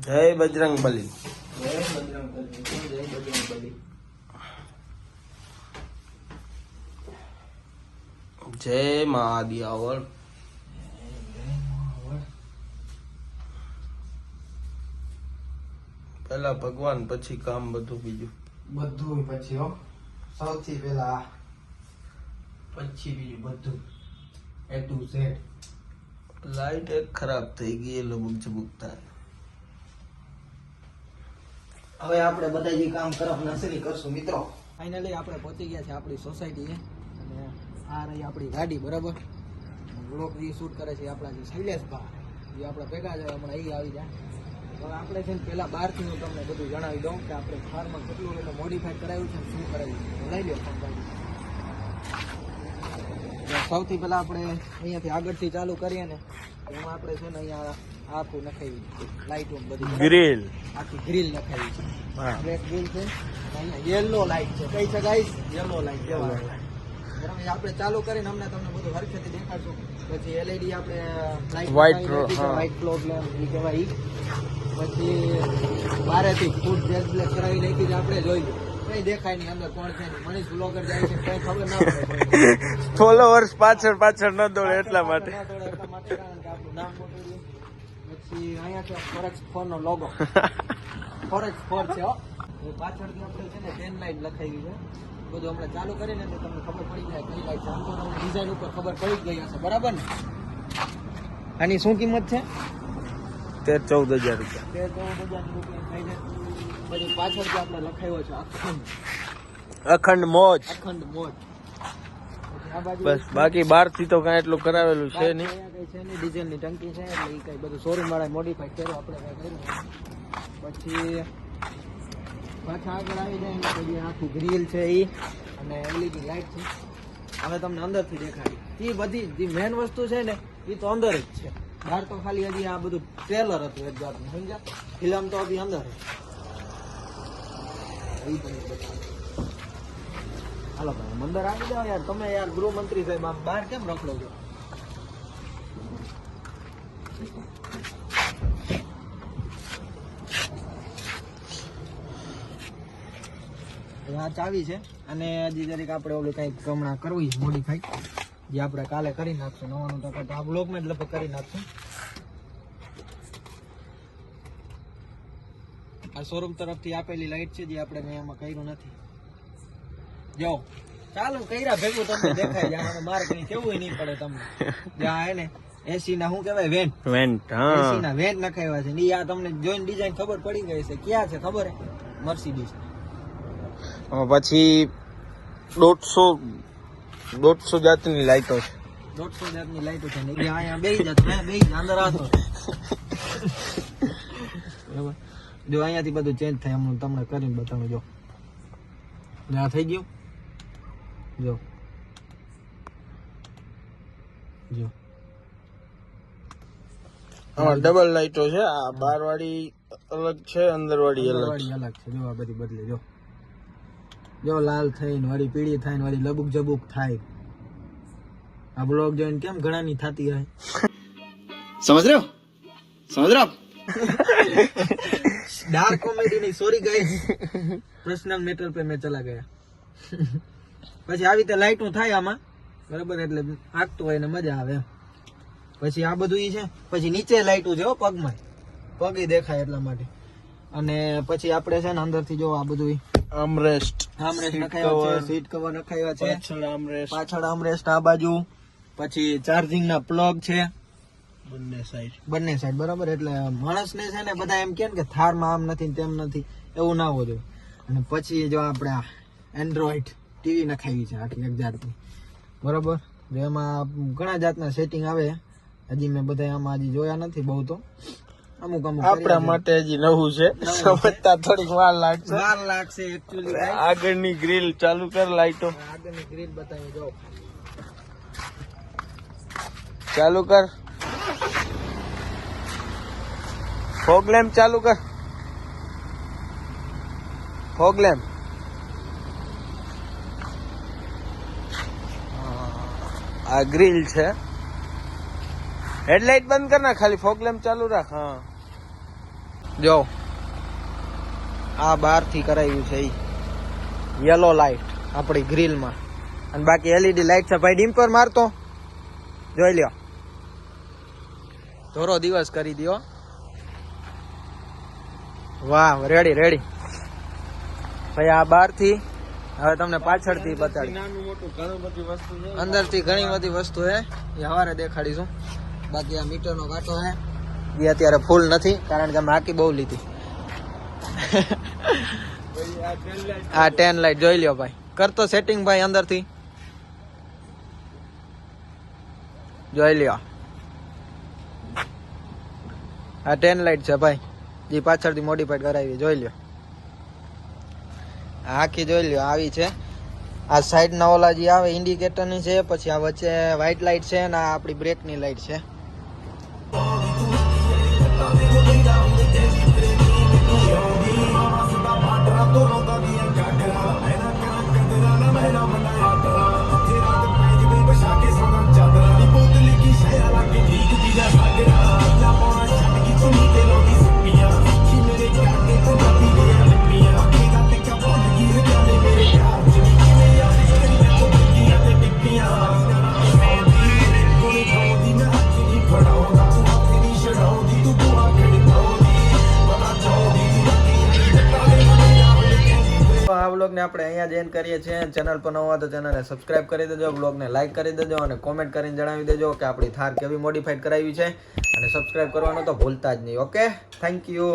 જય બજરંગબલી. જય બજરંગબલી. જય બજરંગબલી. જય મહાદિયાવર. પેલા ભગવાન પછી કામ બધું બીજું. બધું પછી હો. સૌથી પેલા પછી બીજું બધું A to Z. લાઈટ એક ખરાબ થઈ ગઈ, લબુક ઝબુક થાય. હવે આપણે બધા જે કામ તરફ નસરી કરશું મિત્રો. ફાઇનલી આપણે પહોંચી ગયા છે આપણી સોસાયટીએ અને આ રહી આપણી ગાડી. બરાબર, બ્લોગ જે શૂટ કરે છે આપણા જે શૈલેષભાઈ, એ આપણા ભેગા છે હમણાં એ આવી જાય. હવે આપણે છે ને પહેલાં બહારથી હું તમને બધું જણાવી દઉં કે આપણે કારમાં કેટલું એટલે મોડિફાઈ કરાવ્યું છે, શું કરાવ્યું છે. લઈ લો ફોન ગાડી. સૌથી પહેલાં આપણે અહીંયાથી આગળથી ચાલુ કરીએ ને એમાં આપણે છે ને અહીંયા આખું નખાવી લાઇટો બધી ગ્રીલ, આખી ગ્રીલ નખાવી છે. હા. બ્લેક ગ્રીલ છે, અહીંયા યેલો લાઇટ છે. કઈ છે ગાઈસ? યેલો લાઇટ જેવા બરાબર. આપણે ચાલુ કરીને અમને તમને બધું હરખેથી દેખાડશું. પછી એલઈડી આપણે White વ્હાઇટ ફ્લોર લેમ્પ એ કહેવાય ઈ. પછી બારેથી ફૂટ જેટ બ્લેક કરાવી નાખી છે આપણે. જોઈ કઈ દેખાય નહીં અંદર કોણ છે નહીં. મનીષ બ્લોગર જાય છે કઈ ખબર ના પડે. ફોલોવર્સ પાછળ પાછળ ન દોડે એટલા માટે. કારણ કે આપણું નામ મોટું છે. પછી અહીંયા છે ફોરેક્સ 4 નો લોગો. ફોરેક્સ 4 છે હો. પાછળથી આપણે છે ને 10 લાઈન લખાવી છે. બધું હમણાં ચાલુ કરીને એટલે તમને ખબર પડી જાય કઈ લાઈટ છે. આમ તો તમને ડિઝાઇન ઉપર ખબર પડી જ ગઈ હશે. બરાબર ને? આની શું કિંમત છે? 13-14 હજાર રૂપિયા. 13-14 હજાર રૂપિયા થાય છે. પછી પાછળથી આપણે લખાવ્યો છે અખંડ મોજ. અખંડ મોજ. આ બાજુ બસ બાકી બહાર થી તો કઈ એટલું કરાવેલું છે નહીં. કઈ છે નહીં. ડીઝલની ટંકી છે એટલે એ કઈ બધું શોરૂમ વાળા મોડિફાઈ કર્યો, આપણે કઈ કર્યું. પછી પાછા આગળ આવી જાય ને પછી આખું ગ્રીલ છે એ અને એલઈડી લાઇટ છે. હવે તમને અંદરથી દેખાડી. એ બધી જે મેન વસ્તુ છે ને એ તો અંદર જ છે. બહાર તો ખાલી હજી આ બધું ટ્રેલર હતું એક જાતનું, સમજ્યા? ફિલ્મ તો હજી અંદર છે. હાલો ભાઈ અંદર આવી જાઓ યાર. તમે યાર ગૃહમંત્રી સાહેબ આમ બહાર કેમ રખડો છો? આ ચાવી છે અને હજી જરીક આપણે ઓલું કંઈક હમણાં કરવું છે મોડિફાઈ, જે આપણે કાલે કરી નાખશું. 99% આ બ્લોકમાં જ લગભગ કરી નાખશું. આ શોરૂમ તરફથી આપેલી લાઈટ છે જે આપણે મેં એમાં કર્યું નથી. જો ચાલો કર્યા ભેગું તમને દેખાય જાય. મારે કઈ કેવું નહીં પડે તમને. જ્યાં હે ને એસી ના શું કહેવાય વેન્ટ, એસી ના વેન્ટ નખાવ્યા છે. આ તમને જોઈને ડિઝાઇન ખબર પડી ગઈ છે. ક્યાં છે ખબર હે? મર્સિડીઝ. પછી 150 જાતની લાઈટો છે. 150 જાતની લાઈટો છે ને અહીંયા બે જાત બે અંદર આવતો. બરાબર. જો અહીંયાથી બધું ચેન્જ થાય. હું તમને કરીને બતાવું. જો આ થઈ ગયું. જો જો આમાં ડબલ લાઈટો છે. આ બહાર વાળી અલગ છે, અંદર વાળી અલગ છે. અલગ છે. જો આ બધી બદલે. જો જો લાલ થઈને વાળી પીળી થાય ને વાળી લબુક જબુક થાય. આ બ્લોગ જોઈને કેમ ઘણાની થતી હોય. સમજ રહ્યો? સમજ રહ્યો? डार्क कॉमेडी नहीं, सॉरी गाइस, पर्सनल मैटर पे मैं चला गया. પછી આવી રીતે લાઈટો થાય આમાં. બરાબર, એટલે આગતો હોય ને મજા આવે. પછી આ બધું ઈ છે. પછી નીચે લાઈટો છે પગમાં, પગે દેખાય એટલા માટે. અને પછી આપણે છે ને અંદરથી જો આ બધું આર્મરેસ્ટ નખાવ્યા છે, સીટ કવર નખાવ્યા છે, પાછળ આર્મરેસ્ટ આ બાજુ. પછી ચાર્જિંગ ના પ્લગ છે બંને સાઈડ. બરાબર, એટલે માણસને છે ને બધા એમ કે થારમાં આમ નથી તેમ નથી, એવું ના હોવું જોઈએ. અને પછી જો આપણે એન્ડ્રોઈડ ટીવી નખાવી છે આખી એક જાતની. બરાબર, એમાં ઘણા જાતના સેટિંગ આવે. હજી મેં બધા આમાં હજી જોયા નથી બહુ, તો અમુક આપણા માટે હજી નવું છે, સમજતા થોડીક વાર લાગશે એકચ્યુઅલી. આગળની ગ્રીલ ચાલુ કર, લાઈટો આગળની ગ્રીલ બતાવી દો. ચાલુ કર, ફોગ લેમ્પ ચાલુ કર, ફોગ લેમ્પ. આ ગ્રીલ છે. હેડલાઇટ બંધ કર ના, ખાલી ફોગ લેમ્પ ચાલુ રાખ. હા, જો આ બહારથી કરાવ્યું છે યલો લાઈટ આપણી ગ્રીલમાં, અને બાકી એલઈડી લાઈટ છે ભાઈ. ડિમ્પર મારતો જોઈ લ્યો, ધોરો દિવસ કરી દ્યો. વાહ, રેડી રેડી ભાઈ. આ બહારથી હવે તમને પાછળથી બતાડી, નાનું મોટું ઘણું બધી વસ્તુ છે. અંદરથી ઘણી બધી વસ્તુ છે, એ હવારે દેખાડીશું. બાકી આ મીટરનો કાંટો છે, એ અત્યારે ફૂલ નથી કારણ કે અમે આખી બહુ લીધી. આ 10 લાઈટ જોઈ લ્યો ભાઈ, કરતો સેટિંગ ભાઈ અંદરથી જોઈ લ્યો. આ 10 લાઈટ છે ભાઈ, જે પાછળથી મોડિફાઈડ કરાવી જોઈ લ્યો. આખી જોઈ લ્યો આવી છે. આ સાઈડ ના ઓલા જે આવે ઇન્ડિકેટર ની છે, પછી આ વચ્ચે વ્હાઈટ લાઈટ છે, અને આ આપણી બ્રેક ની લાઈટ છે. આ વ્લોગને આપણે અહીંયા જ એન્ડ કરીએ છીએ. ચેનલ પર નવા તો ચેનલને સબસ્ક્રાઇબ કરી દેજો, વ્લોગને લાઈક કરી દેજો, અને કોમેન્ટ કરીને જણાવી દેજો કે આપણી થાર કેવી મોડિફાઈડ કરાવી છે, અને સબસ્ક્રાઇબ કરવાનું તો ભૂલતા જ નહીં. Okay, thank you.